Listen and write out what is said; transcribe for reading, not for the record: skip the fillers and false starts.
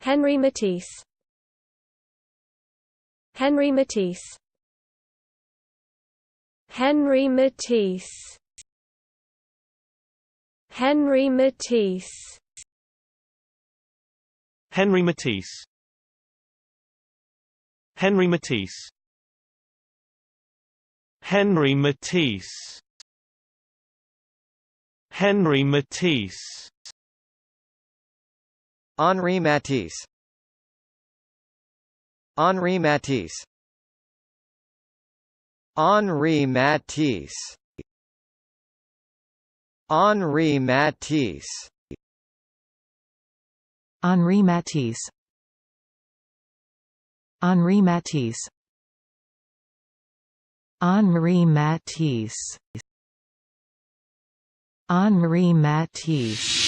Henri Matisse. Henri Matisse. Henri Matisse. Henri Matisse. Henri Matisse. Henri Matisse. Henri Matisse. Henri Matisse. Henri Matisse. Henri Matisse. Henri Matisse. Henri Matisse. Henri Matisse. Henri Matisse. Henri Matisse. Henri Matisse.